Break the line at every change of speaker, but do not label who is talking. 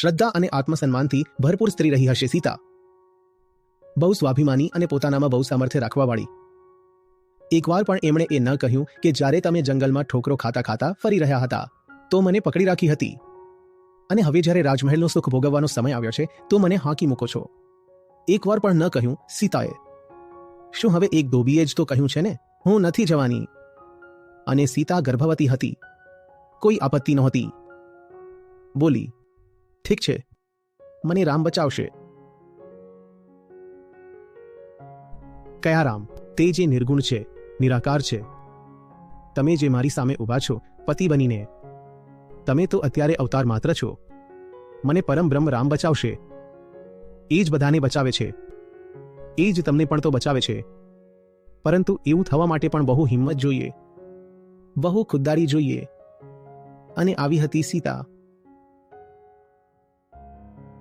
શ્રદ્ધા અને આત્મસન્માનથી ભરપૂર સ્ત્રી રહી હશે સીતા. બહુ સ્વાભિમાની અને પોતાનામાં બહુ સામર્થ્ય રાખવાવાળી. એકવાર પણ એમણે એ ન કહ્યું કે જ્યારે તમે જંગલમાં ઠોકરો ખાતા ખાતા ફરી રહ્યા હતા તો મને પકડી રાખી હતી, અને હવે જ્યારે રાજમહેલનું સુખ ભોગવવાનો સમય આવ્યો છે તો મને હાંકી મૂકો છો. એકવાર પણ ન કહ્યું સીતાએ. શું હવે એક ધોબીએ જ તો કહ્યું છે ને, હું નથી જવાની. અને સીતા ગર્ભવતી હતી. કોઈ આપત્તિ નહોતી. બોલી, ઠીક છે, મને રામ બચાવશે. કયા રામ? તે જે નિર્ગુણ છે, નિરાકાર છે. તમે જે મારી સામે ઊભા છો પતિ બનીને, તમે તો અત્યારે અવતાર માત્ર છો. મને પરમ બ્રહ્મ રામ બચાવશે. એ જ બધાને બચાવે છે, એ જ તમને પણ તો બચાવે છે. પરંતુ એવું થવા માટે પણ બહુ હિંમત જોઈએ, બહુ ખુદદારી જોઈએ. અને આવી હતી સીતા.